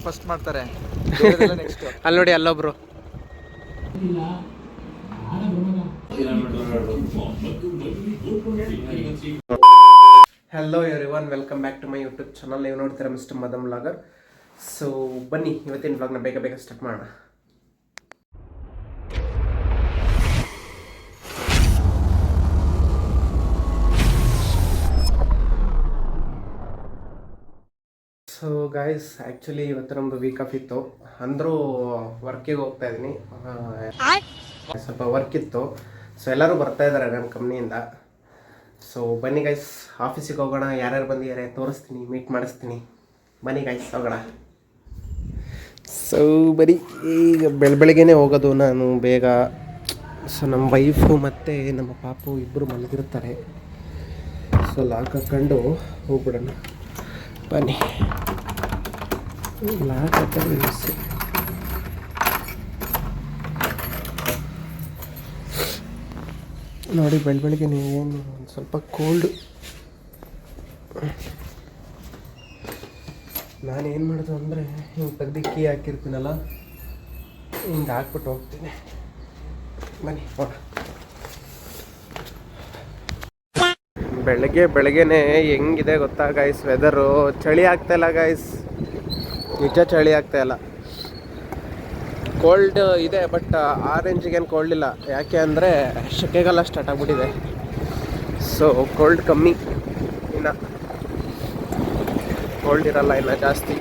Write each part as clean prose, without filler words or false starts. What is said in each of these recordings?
First ಮಾಡ್ತಾರೆ next ಅಲ್ಲಿ ನೋಡಿ ಅಲ್ಲೊಬ್ರು. Hello everyone, welcome back to my YouTube channel. ನೀವು ನೋಡ್ತೀರಾ ಮಿಸ್ಟರ್ ಮದಮ್ ವ್ಲಾಗರ್. ಸೊ ಬನ್ನಿ ಇವತ್ತಿನ ವ್ಲಾಗ್ನ ಬೇಗ ಸ್ಟಾರ್ಟ್ ಮಾಡೋಣ. ಸೊ ಗಾಯ್ಸ್, ಆ್ಯಕ್ಚುಲಿ ಇವತ್ತು ನಮ್ಮದು ವೀಕ್ ಆಫ್ ಇತ್ತು. ಅಂದರೂ ವರ್ಕಿಗೆ ಹೋಗ್ತಾ ಇದ್ದೀನಿ, ಸ್ವಲ್ಪ ವರ್ಕ್ ಇತ್ತು. ಸೊ ಎಲ್ಲರೂ ಬರ್ತಾ ಇದ್ದಾರೆ ನನ್ನ ಕಂಪ್ನಿಯಿಂದ. ಸೊ ಬನ್ನಿ ಗೈಸ್, ಆಫೀಸಿಗೆ ಹೋಗೋಣ. ಯಾರ್ಯಾರು ಬಂದಿದ್ದಾರೆ ತೋರಿಸ್ತೀನಿ, ಮೀಟ್ ಮಾಡಿಸ್ತೀನಿ. ಬನ್ನಿ ಗೈಸ್, ಹೋಗೋಣ. ಸೊ ಬರೀ ಈಗ ಬೆಳಗ್ಗೆನೇ ಹೋಗೋದು ನಾನು ಬೇಗ. ಸೊ ನಮ್ಮ ವೈಫು ಮತ್ತು ನಮ್ಮ ಪಾಪು ಇಬ್ಬರು ಮಲಗಿರ್ತಾರೆ. ಸೊ ಲಾಕ್ ಹಾಕ್ಕೊಂಡು ಹೋಗ್ಬಿಡೋಣ. ಬನ್ನಿ, ಲಾಕ್ ಹಾಕೋದು ಮಿಸ್ಸು. ನೋಡಿ ಬೆಳಗ್ಗೆ ಏನು ಸ್ವಲ್ಪ ಕೋಲ್ಡು. ನಾನೇನು ಮಾಡೋದು ಅಂದರೆ ಹಿಂಗೆ ತೆಗ್ದು ಕೀ ಹಾಕಿರ್ತೀನಲ್ಲ, ಹಿಂಗೆ ಹಾಕ್ಬಿಟ್ಟು ಹೋಗ್ತೀನಿ. ಬನ್ನಿ ಹೋಗ. ಬೆಳಗ್ಗೆನೇ ಹೆಂಗಿದೆ ಗೊತ್ತಾ ಗೈಸ್ ವೆದರು? ಚಳಿ ಆಗ್ತಾಯಿಲ್ಲ ಗೈಸ್, ನಿಜ ಚಳಿ ಆಗ್ತಾಯಿಲ್ಲ. ಕೋಲ್ಡ್ ಇದೆ, ಬಟ್ ಆ ರೇಂಜಿಗೇನು ಕೋಲ್ಡ್ ಇಲ್ಲ. ಯಾಕೆ ಅಂದರೆ ಸೆಕೆಗಾಲ ಸ್ಟಾರ್ಟ್ ಆಗಿಬಿಟ್ಟಿದೆ. ಸೊ ಕೋಲ್ಡ್ ಕಮ್ಮಿ, ಇನ್ನು ಕೋಲ್ಡ್ ಇರಲ್ಲ ಇನ್ನು ಜಾಸ್ತಿ.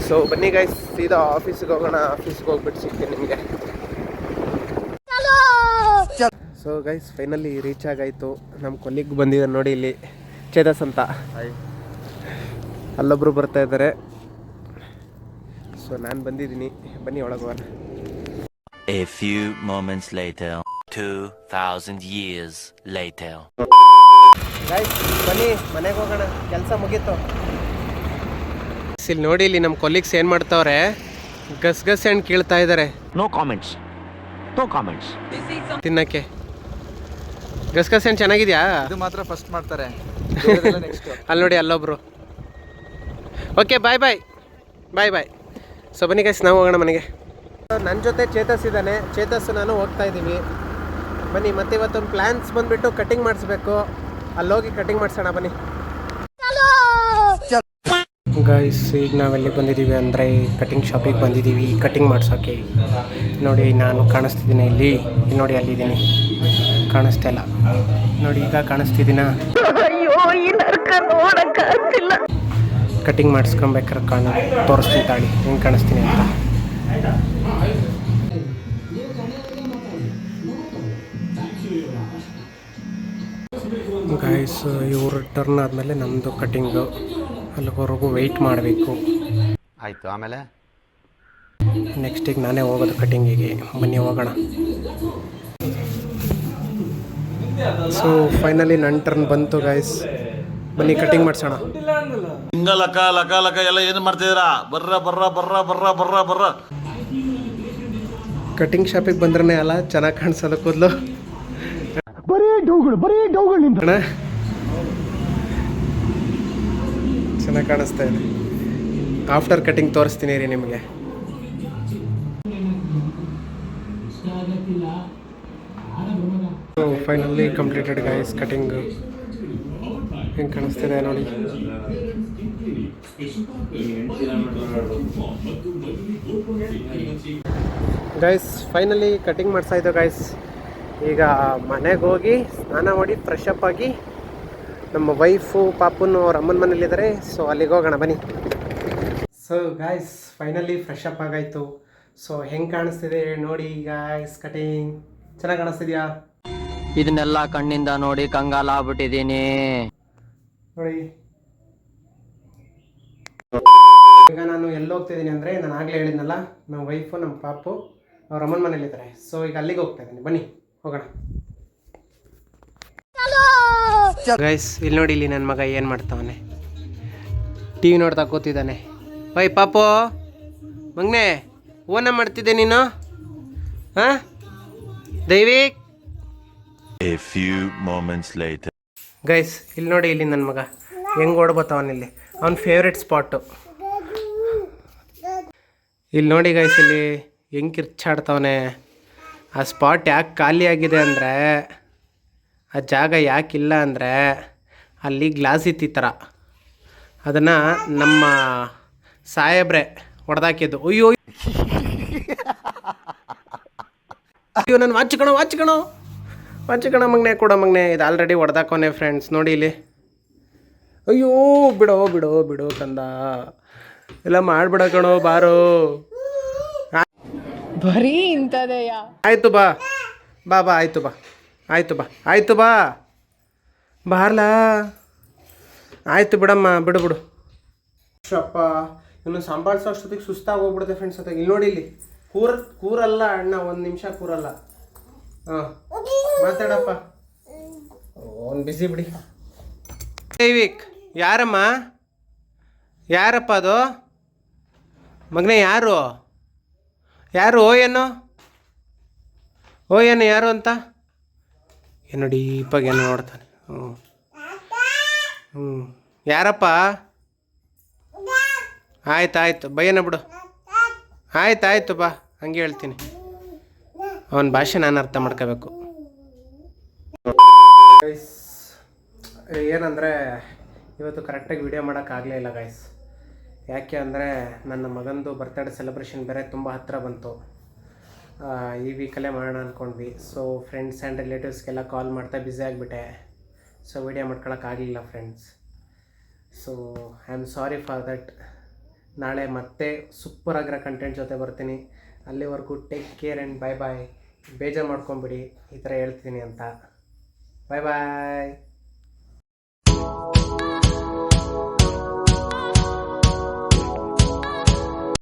ಸೊ ಬನ್ನಿ ಗೈಸ್, ಸೀದಾ ಆಫೀಸಿಗೆ ಹೋಗೋಣ. ಆಫೀಸ್ಗೆ ಹೋಗ್ಬಿಟ್ಟು ಸಿಗ್ತೀನಿ ನಿಮಗೆ. ಸೊ ಗೈಸ್, ಫೈನಲಿ ರೀಚ್ ಆಗಾಯಿತು. ನಮ್ಮ ಕೊಲ್ಲಿಗೆ ಬಂದಿದ್ದಾರೆ ನೋಡಿ, ಇಲ್ಲಿ ಚೇತಸ್ ಅಂತ. ಅಲ್ಲೊಬ್ಬರು ಬರ್ತಾ ಇದ್ದಾರೆ. ಸೊ ನಾನು ಬಂದಿದ್ದೀನಿ, ಬನ್ನಿ ಒಳಗೆ ಹೋಗೋಣ. A few moments later, 2000 years later. Guys ಬನ್ನಿ ಮನೆಗೆ ಹೋಗೋಣ, ಕೆಲಸ ಮುಗೀತು. ಇಲ್ಲಿ ನೋಡಿ, ಇಲ್ಲಿ ನಮ್ಮ ಕೊಲ್ಲಿಗ್ಸ್ ಏನು ಮಾಡ್ತಾವ್ರೆ, ಗಸ್ ಹಣ್ಣು ಕೀಳ್ತಾ ಇದ್ದಾರೆ. No comments. ತಿನ್ನಕ್ಕೆ ಗಸ್ ಹಣ್ಣು ಚೆನ್ನಾಗಿದ್ಯಾ? ಇದು ಮಾತ್ರ ಫಸ್ಟ್ ಮಾಡ್ತಾರೆ, ನೆಕ್ಸ್ಟ್. ಅಲ್ಲಿ ನೋಡಿ ಅಲ್ಲೊಬ್ರು. ಓಕೆ, ಬಾಯ್. ಸೊ ಬನ್ನಿ ಗೈಸ್, ನಾವು ಹೋಗೋಣ ಮನೆಗೆ. ನನ್ನ ಜೊತೆ ಚೇತಸ್ ಇದ್ದಾನೆ. ಚೇತಸ್ ನಾನು ಹೋಗ್ತಾ ಇದ್ದೀವಿ. ಬನ್ನಿ, ಮತ್ತೆ ಇವತ್ತೊಂದು ಪ್ಲ್ಯಾನ್ಸ್ ಬಂದುಬಿಟ್ಟು ಕಟಿಂಗ್ ಮಾಡಿಸ್ಬೇಕು. ಅಲ್ಲೋಗಿ ಕಟಿಂಗ್ ಮಾಡಿಸೋಣ ಬನ್ನಿ ಗೈಸ್. ಈಗ ನಾವೆಲ್ಲಿ ಬಂದಿದ್ದೀವಿ ಅಂದರೆ ಕಟಿಂಗ್ ಶಾಪಿಗೆ ಬಂದಿದ್ದೀವಿ, ಕಟಿಂಗ್ ಮಾಡ್ಸೋಕ್ಕೆ. ನೋಡಿ ನಾನು ಕಾಣಿಸ್ತಿದ್ದೀನಿ ಇಲ್ಲಿ ನೋಡಿ, ಅಲ್ಲಿದ್ದೀನಿ, ಕಾಣಿಸ್ತಾ ಇಲ್ಲ ನೋಡಿ. ಈಗ ಕಾಣಿಸ್ತಿದ್ದೀನ? ಕಟಿಂಗ್ ಮಾಡಿಸ್ಕೊಬೇಕಾದ್ರೆ ತೋರಿಸ್ತೀನಿ ತಾಳಿ, ಹೆಂಗೆ ಕಾಣಿಸ್ತೀನಿ ಅಂತ. ಗೈಸ್, ಇವರು ಟರ್ನ್ ಆದಮೇಲೆ ನಮ್ಮದು ಕಟಿಂಗು. ಅಲ್ಲಿವರೆಗೂ ವೆಯ್ಟ್ ಮಾಡಬೇಕು. ಆಯಿತು, ಆಮೇಲೆ ನೆಕ್ಸ್ಟಿಗೆ ನಾನೇ ಹೋಗೋದು ಕಟಿಂಗಿಗೆ. ಬನ್ನಿ ಹೋಗೋಣ. ಸೊ ಫೈನಲಿ ನನ್ನ ಟರ್ನ್ ಬಂತು ಗೈಸ್. ಬನ್ನಿ ಕಟಿಂಗ್ ಮಾಡಿಸೋಣ. ಹಿಂಗ ಲಕ ಎಲ್ಲ ಏನು ಮಾಡ್ತಿದ್ದೀರಾ? ಬರ್ರ. ಕಟಿಂಗ್ ಶಾಪಿಗೆ ಬಂದ್ರೆ ಅಲ್ಲ ಚೆನ್ನಾಗಿ ಕಾಣಿಸೋದು ಕೂದಲು. ಬರೀ ಡೌಗಳು ನಿಂತಣ ಚೆನ್ನಾಗಿ ಕಾಣಿಸ್ತಾ ಇದೆ. ಆಫ್ಟರ್ ಕಟಿಂಗ್ ತೋರಿಸ್ತೀನಿ ರೀ ನಿಮಗೆ. Finally completed guys cutting. ಹೆಂಗೆ ಕಾಣಿಸ್ತಿದೆ ನೋಡಿ. ಗೈಸ್ ಫೈನಲಿ ಕಟಿಂಗ್ ಮಾಡ್ಸಾಯ್ತು ಗೈಸ್. ಈಗ ಮನೆಗೆ ಹೋಗಿ ಸ್ನಾನ ಮಾಡಿ ಫ್ರೆಶ್ ಅಪ್ ಆಗಿ, ನಮ್ಮ ವೈಫು ಪಾಪುನು ಅವ್ರ ಅಮ್ಮನ ಮನೇಲಿದ್ದಾರೆ. ಸೊ ಅಲ್ಲಿಗೆ ಹೋಗೋಣ ಬನ್ನಿ. So guys finally fresh up ಆಗಾಯಿತು. ಸೊ ಹೆಂಗೆ ಕಾಣಿಸ್ತಿದೆ ನೋಡಿ ಗಾಯ್ಸ್ ಕಟಿಂಗ್. ಚೆನ್ನಾಗಿ ಕಾಣಿಸ್ತಿದ್ಯಾ? ಇದನ್ನೆಲ್ಲ ಕಣ್ಣಿಂದ ನೋಡಿ ಕಂಗಾಲ ಆಗ್ಬಿಟ್ಟಿದ್ದೀನಿ ನೋಡಿ. ಈಗ ನಾನು ಎಲ್ಲಿ ಹೋಗ್ತಿದ್ದೀನಿ ಅಂದರೆ, ನಾನು ಆಗಲೇ ಹೇಳಿದ್ನಲ್ಲ, ನಮ್ಮ ವೈಫು ನಮ್ಮ ಪಾಪು ಅವ್ರ ಅಮ್ಮನ ಮನೇಲಿದ್ದಾರೆ. ಸೊ ಈಗ ಅಲ್ಲಿಗೆ ಹೋಗ್ತಾ ಇದ್ದೀನಿ, ಬನ್ನಿ ಹೋಗೋಣ. ಗೈಸ್ ಇಲ್ಲಿ ನೋಡಿ, ಇಲ್ಲಿ ನನ್ನ ಮಗ ಏನು ಮಾಡ್ತಾವನೆ, ಟಿ ವಿ ನೋಡ್ತಾ ಕೂತಿದ್ದಾನೆ. ವೈ ಪಾಪು ಮಗನೇ, ಓನ ಮಾಡ್ತಿದ್ದೆ ನೀನು? ಹಾಂ Daivik. A few moments later. Guys ಇಲ್ಲಿ ನೋಡಿ, ಇಲ್ಲಿ ನನ್ನ ಮಗ ಹೆಂಗೆ ಓಡ್ಬೋತಾವನಿಲ್ಲಿ. ಅವ್ನ ಫೇವ್ರೆಟ್ ಸ್ಪಾಟು ಇಲ್ಲಿ ನೋಡಿ ಗೈಸ್, ಇಲ್ಲಿ ಹೆಂಗೆ ಕಿರ್ಚಾಡ್ತವನೆ. ಆ ಸ್ಪಾಟ್ ಯಾಕೆ ಖಾಲಿಯಾಗಿದೆ ಅಂದರೆ, ಆ ಜಾಗ ಯಾಕಿಲ್ಲ ಅಂದರೆ ಅಲ್ಲಿ ಗ್ಲಾಸ್ ಇತ್ತು ಈ ಥರ. ಅದನ್ನು ನಮ್ಮ ಸಾಹೇಬ್ರೆ ಹೊಡೆದಾಕಿದ್ದು. ಅಯ್ಯೋ ಅಯ್ಯೋ, ನಾನು ವಾಚ್ ಕಣೋ ಮಗನೆ, ಕೊಡೋ ಮಗನೆ. ಇದು ಆಲ್ರೆಡಿ ಹೊಡೆದಾಕೋನೆ ಫ್ರೆಂಡ್ಸ್, ನೋಡಿ ಇಲ್ಲಿ. ಅಯ್ಯೋ ಬಿಡೋ ಕಂದ, ಎಲ್ಲ ಮಾಡ್ಬಿಡ ಕಣೋ, ಬಾರೋ. ಬರೀ ಇಂಥದೆಯ. ಆಯಿತು ಬಾ ಆಯಿತು ಬಾ ಬಾರ್ಲಾ. ಆಯಿತು ಬಿಡಮ್ಮ, ಬಿಡು. ಶಪ್ಪ, ಇನ್ನು ಸಂಭಾಳಿಸೋ ಅಷ್ಟೊತ್ತಿಗೆ ಸುಸ್ತಾಗಿ ಹೋಗ್ಬಿಡುತ್ತೆ ಫ್ರೆಂಡ್ಸ್. ಅತ್ತಾಗ ಇಲ್ಲಿ ನೋಡಿ, ಇಲ್ಲಿ ಕೂರಲ್ಲ ಅಣ್ಣ, ಒಂದು ನಿಮಿಷ ಕೂರಲ್ಲ. ಹಾಂ, ಮಾತಾಡಪ್ಪ. ಒಂದು ಬಿಸಿ ಬಿಡಿ. ದೈವಿಕ್, ಯಾರಪ್ಪ ಅದು ಮಗನೇ? ಯಾರು ಓ ಏನು ಯಾರು ಅಂತ ಏನು ಡೀಪಾಗಿ ಏನು ನೋಡ್ತಾನೆ. ಯಾರಪ್ಪ? ಆಯ್ತು ಬಯ್ಯನ ಬಿಡು. ಆಯ್ತು ಬಾ, ಹಂಗೆ ಹೇಳ್ತೀನಿ. ಅವನ ಭಾಷೆ ನಾನು ಅರ್ಥ ಮಾಡ್ಕೋಬೇಕು. ಏನಂದರೆ ಇವತ್ತು ಕರೆಕ್ಟಾಗಿ ವಿಡಿಯೋ ಮಾಡೋಕ್ಕಾಗಲೇ ಇಲ್ಲ ಗೈಸ್. ಯಾಕೆ ಅಂದರೆ ನನ್ನ ಮಗಂದು ಬರ್ತ್ಡೇ ಸೆಲೆಬ್ರೇಷನ್ ಬೇರೆ ತುಂಬ ಹತ್ತಿರ ಬಂತು. ಈ ವೀಕಲ್ಲೇ ಮಾಡೋಣ ಅಂದ್ಕೊಂಡ್ವಿ. ಸೊ ಫ್ರೆಂಡ್ಸ್ ಆ್ಯಂಡ್ ರಿಲೇಟಿವ್ಸ್ಗೆಲ್ಲ ಕಾಲ್ ಮಾಡ್ತಾ ಬ್ಯುಸಿ ಆಗಿಬಿಟ್ಟೆ. ಸೊ ವಿಡಿಯೋ ಮಾಡ್ಕೊಳಕ್ಕಾಗಲಿಲ್ಲ friends. So I am sorry for that. ನಾಳೆ ಮತ್ತೆ ಸೂಪರಾಗಿರೋ ಕಂಟೆಂಟ್ ಜೊತೆ ಬರ್ತೀನಿ. ಅಲ್ಲಿವರೆಗೂ ಟೇಕ್ ಕೇರ್ ಆ್ಯಂಡ್ ಬಾಯ್. ಬೇಜಾರು ಮಾಡ್ಕೊಂಬಿಡಿ ಈ ಥರ ಹೇಳ್ತೀನಿ ಅಂತ. ಬಾಯ್.